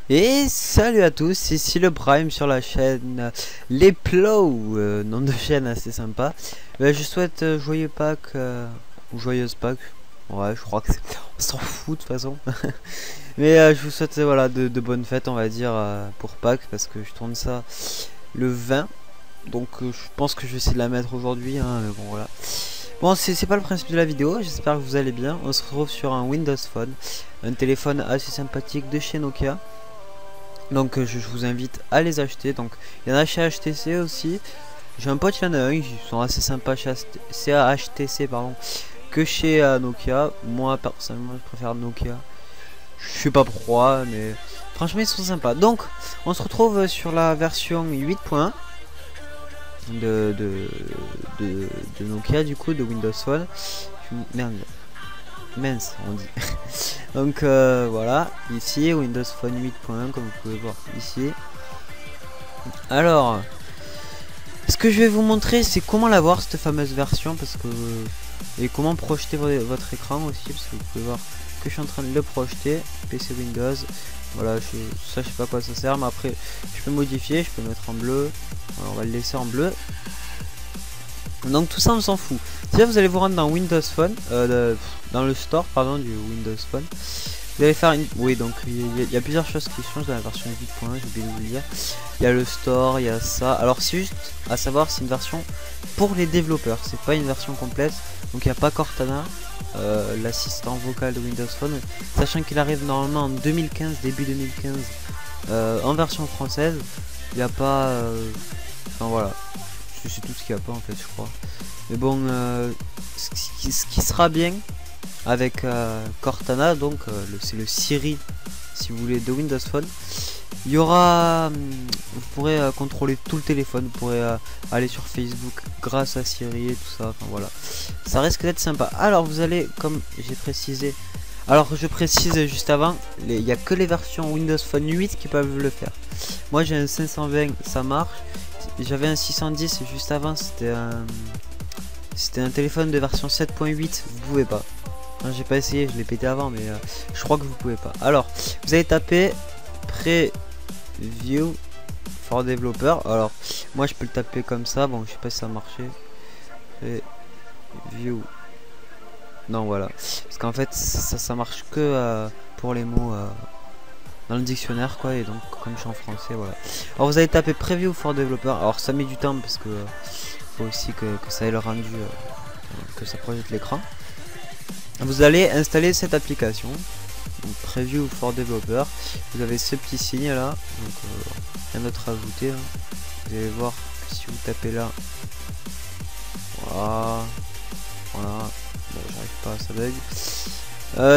Et salut à tous, ici le Prime sur la chaîne Les Plows, nom de chaîne assez sympa. Je souhaite joyeux Pâques ou joyeuse Pâques. Ouais, je crois que on s'en fout de toute façon. Mais je vous souhaite voilà de bonnes fêtes, on va dire, pour Pâques, parce que je tourne ça le 20. Donc je pense que je vais essayer de la mettre aujourd'hui, hein, mais bon voilà. Bon, c'est pas le principe de la vidéo, j'espère que vous allez bien. On se retrouve sur un Windows Phone, un téléphone assez sympathique de chez Nokia. Donc je vous invite à les acheter. Donc il y en a chez HTC aussi. J'ai un pote, il y en a un, ils sont assez sympas chez HTC pardon, que chez Nokia. Moi personnellement je préfère Nokia. Je sais pas pourquoi, mais franchement ils sont sympas. Donc on se retrouve sur la version 8.1 de Nokia, du coup, de Windows Phone. Merde, mince on dit. Donc voilà, ici Windows Phone 8.1 comme vous pouvez voir ici. Alors ce que je vais vous montrer, c'est comment l'avoir, cette fameuse version, parce que et comment projeter votre écran aussi, parce que vous pouvez voir que je suis en train de le projeter. PC Windows, voilà, ça je sais pas à quoi ça sert, mais après je peux modifier, je peux mettre en bleu. Alors, on va le laisser en bleu. Donc tout ça on s'en fout. Si là vous allez vous rendre dans Windows Phone, dans le store pardon du Windows Phone, vous allez faire une... Oui, donc il y a plusieurs choses qui changent dans la version 8.1, j'ai oublié de vous le dire. Il y a le store, il y a ça. Alors c'est juste à savoir, c'est une version pour les développeurs, c'est pas une version complète. Donc il n'y a pas Cortana, l'assistant vocal de Windows Phone, sachant qu'il arrive normalement en 2015, début 2015, en version française. Il n'y a pas... Enfin voilà, c'est tout ce qu'il n'y a pas en fait, je crois. Mais bon, ce qui sera bien avec Cortana, donc c'est le Siri, si vous voulez, de Windows Phone. Il y aura, vous pourrez contrôler tout le téléphone, vous pourrez aller sur Facebook grâce à Siri et tout ça. Enfin voilà, ça risque d'être sympa. Alors vous allez, comme j'ai précisé, alors je précise juste avant, il n'y a que les versions Windows Phone 8 qui peuvent le faire. Moi j'ai un 520, ça marche. J'avais un 610 juste avant, c'était un téléphone de version 7.8, vous pouvez pas. J'ai pas essayé, je l'ai pété avant, mais je crois que vous pouvez pas. Alors, vous allez taper Preview for Developer. Alors, moi je peux le taper comme ça. Bon, je sais pas si ça a marché. Preview. Non, voilà. Parce qu'en fait, ça marche que pour les mots dans le dictionnaire, quoi. Et donc, comme je suis en français, voilà. Alors, vous allez taper Preview for Developer. Alors, ça met du temps parce que faut aussi que ça ait le rendu, que ça projette l'écran. Vous allez installer cette application, donc Preview for Developer. Vous avez ce petit signe là, donc rien d'autre à ajouter, hein. Vous allez voir que si vous tapez là, voilà, bon, j'arrive pas, ça bug.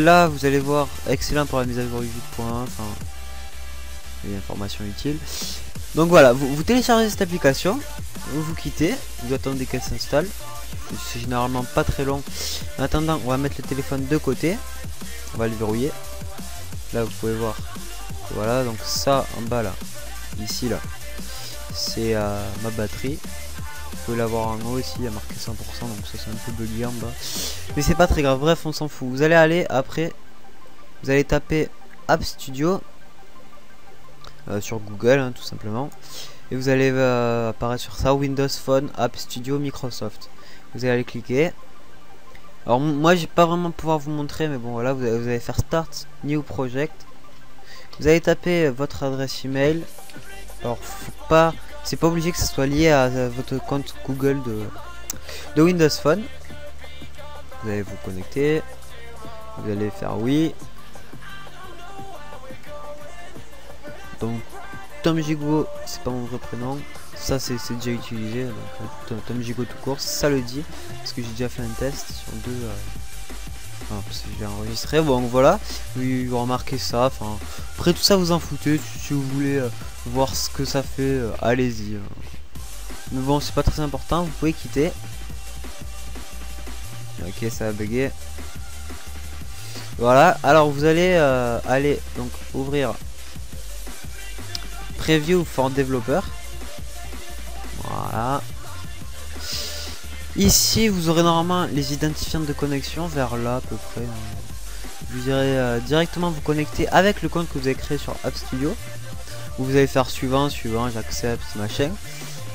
Là vous allez voir excellent pour la mise à jour 8.1, enfin les informations utiles. Donc voilà, vous téléchargez cette application, vous quittez, vous attendez qu'elle s'installe. C'est généralement pas très long. En attendant, on va mettre le téléphone de côté, on va le verrouiller. Là vous pouvez voir, voilà, donc ça en bas là, ici là, c'est ma batterie. Vous pouvez l'avoir en haut aussi, il y a marqué 100%, donc ça c'est un peu buggy en bas, mais c'est pas très grave. Bref, on s'en fout. Vous allez aller après, vous allez taper App Studio sur Google, hein, tout simplement, et vous allez apparaître sur ça, Windows Phone App Studio Microsoft. Vous allez cliquer. Alors moi j'ai pas vraiment pouvoir vous montrer, mais bon voilà, vous allez faire Start New Project. Vous allez taper votre adresse email. Alors c'est pas obligé que ce soit lié à votre compte Google de Windows Phone. Vous allez vous connecter. Vous allez faire oui. Donc Tom Gigo, c'est pas mon vrai prénom. Ça c'est déjà utilisé, donc Tom Gigo tout court, ça le dit, parce que j'ai déjà fait un test sur deux, parce que je l'ai enregistré. Bon voilà, oui, vous remarquez ça, enfin après tout ça vous en foutez, si vous voulez voir ce que ça fait, allez-y. Mais bon, c'est pas très important, vous pouvez quitter. Ok, ça a bugué. Voilà, alors vous allez aller donc ouvrir Preview for Developer. Voilà. Ici vous aurez normalement les identifiants de connexion vers là à peu près, vous irez directement vous connecter avec le compte que vous avez créé sur App Studio. Où vous allez faire suivant, j'accepte, machin.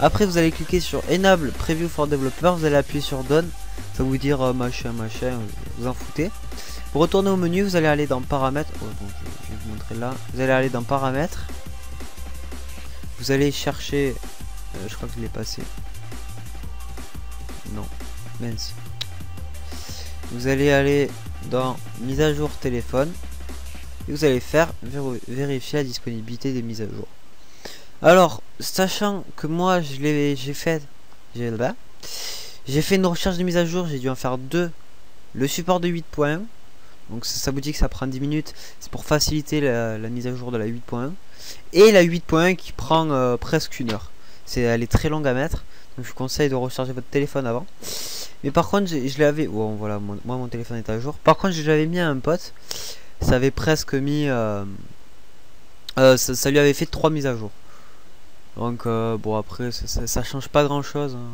Après vous allez cliquer sur Enable Preview for Developer, vous allez appuyer sur Done. Ça va vous dire machin, vous en foutez. Pour retourner au menu, vous allez aller dans Paramètres. Oh, bon, je vais vous montrer là. Vous allez aller dans Paramètres. Vous allez chercher... je crois que je l'ai passé. Non, mince. Vous allez aller dans Mise à jour téléphone. Et vous allez faire vérifier la disponibilité des mises à jour. Alors, sachant que moi j'ai fait une recherche de mise à jour, j'ai dû en faire 2. Le support de 8.1, donc ça vous dit que ça prend 10 minutes, c'est pour faciliter la mise à jour de la 8.1. Et la 8.1 qui prend presque 1 heure. Elle est très longue à mettre, donc je vous conseille de recharger votre téléphone avant. Mais par contre, je l'avais... Bon, voilà, moi mon téléphone est à jour. Par contre, je l'avais mis à un pote. Ça avait presque mis... ça lui avait fait 3 mises à jour. Donc, bon, après, ça change pas grand-chose. Hein.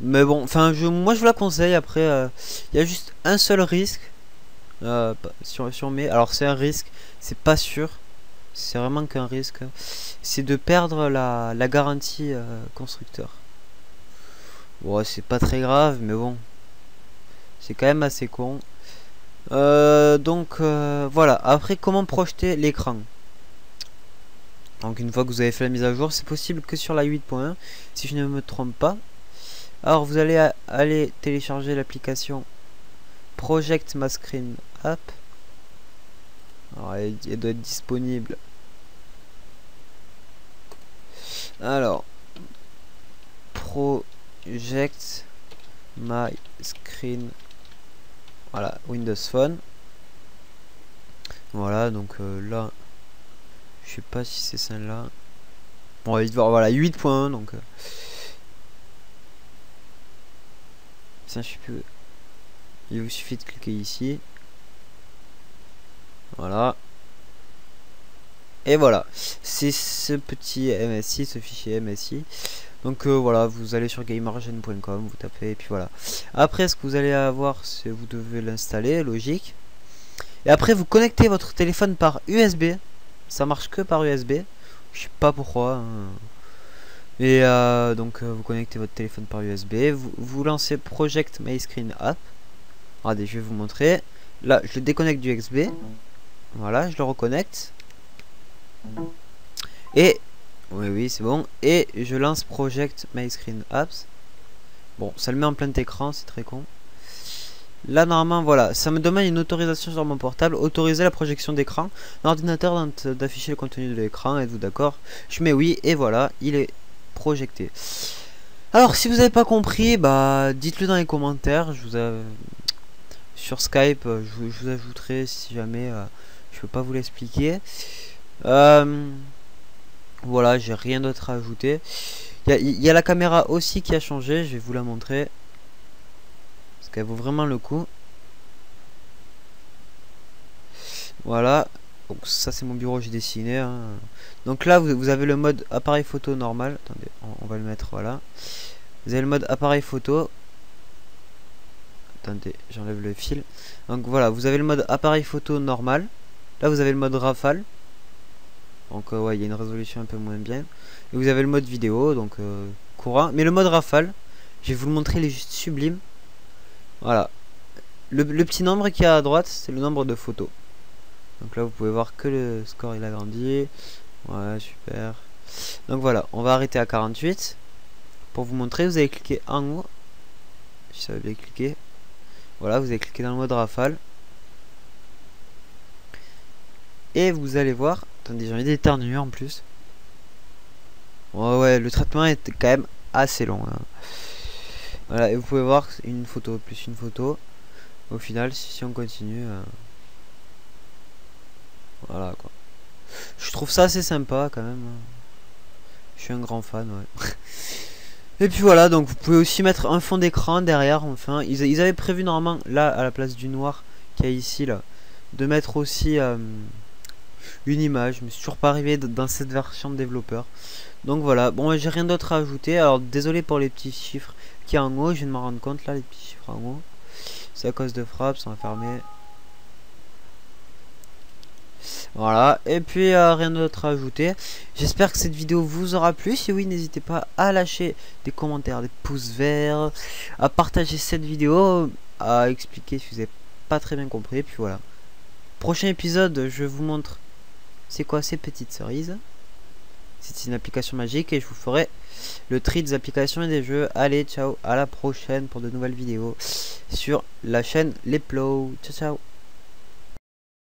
Mais bon, enfin, moi, je vous la conseille. Après, il y a juste un seul risque. Sur mes... Alors, c'est un risque. C'est pas sûr. C'est vraiment qu'un risque. C'est de perdre la garantie constructeur. Bon, c'est pas très grave, mais bon. C'est quand même assez con. Donc voilà, après comment projeter l'écran. Donc une fois que vous avez fait la mise à jour, c'est possible que sur la 8.1 si je ne me trompe pas. Alors vous allez aller télécharger l'application Project My Screen App. Alors elle doit être disponible. Alors Project My Screen, voilà, Windows Phone. Voilà, donc là, je sais pas si c'est celle-là. On va vite voir, voilà, 8.1, donc... ça, je sais plus. Il vous suffit de cliquer ici. Voilà. Et voilà, c'est ce petit MSI, ce fichier MSI. Donc voilà, vous allez sur gamergen.com, vous tapez, et puis voilà. Après, ce que vous allez avoir, c'est vous devez l'installer, logique. Et après, vous connectez votre téléphone par USB. Ça marche que par USB. Je sais pas pourquoi. Hein. Et donc, vous connectez votre téléphone par USB. Vous lancez Project My Screen App. Regardez, je vais vous montrer. Là, je le déconnecte du XB. Voilà, je le reconnecte. Et... oui, c'est bon. Et je lance Project My Screen Apps. Bon, ça le met en plein écran, c'est très con. Là, normalement, voilà, ça me demande une autorisation sur mon portable. Autoriser la projection d'écran. L'ordinateur d'afficher le contenu de l'écran. Êtes-vous d'accord? Je mets oui, et voilà, il est projeté. Alors, si vous n'avez pas compris, bah, dites-le dans les commentaires. Sur Skype, je vous ajouterai si jamais je peux pas vous l'expliquer. Voilà, j'ai rien d'autre à ajouter. Il y a la caméra aussi qui a changé, je vais vous la montrer. Parce qu'elle vaut vraiment le coup. Voilà. Donc ça c'est mon bureau, j'ai dessiné. Hein. Donc là vous avez le mode appareil photo normal. Attendez, on va le mettre, voilà. Vous avez le mode appareil photo. Attendez, j'enlève le fil. Donc voilà, vous avez le mode appareil photo normal. Là vous avez le mode rafale. Donc ouais, il y a une résolution un peu moins bien. Et vous avez le mode vidéo, donc courant. Mais le mode rafale, je vais vous le montrer, il est juste sublime. Voilà. Le petit nombre qui est à droite, c'est le nombre de photos. Donc là, vous pouvez voir que le score il a grandi. Ouais, super. Donc voilà, on va arrêter à 48. Pour vous montrer, vous allez cliquer en haut. Si ça veut bien cliquer. Voilà, vous allez cliquer dans le mode rafale. Et vous allez voir. Attendez, j'ai envie d'éternuer en plus. Ouais, le traitement est quand même assez long. Hein. Voilà, et vous pouvez voir une photo plus une photo. Au final, si on continue. Voilà quoi. Je trouve ça assez sympa quand même. Je suis un grand fan, ouais. Et puis voilà, donc vous pouvez aussi mettre un fond d'écran derrière. Enfin, ils avaient prévu normalement, là, à la place du noir qu'il y a ici, là, de mettre aussi une image. Mais c'est toujours pas arrivé dans cette version de développeur. Donc voilà, bon, j'ai rien d'autre à ajouter. Alors désolé pour les petits chiffres qui est en haut, je viens de m'en rendre compte là, les petits chiffres en haut. C'est à cause de Fraps, on va fermer. Voilà, et puis rien d'autre à ajouter. J'espère que cette vidéo vous aura plu. Si oui, n'hésitez pas à lâcher des commentaires, des pouces verts, à partager cette vidéo, à expliquer si vous n'avez pas très bien compris. Et puis voilà. Prochain épisode, je vous montre c'est quoi ces petites cerises. C'est une application magique et je vous ferai le tri des applications et des jeux. Allez, ciao, à la prochaine pour de nouvelles vidéos sur la chaîne Les Plows. Ciao, ciao.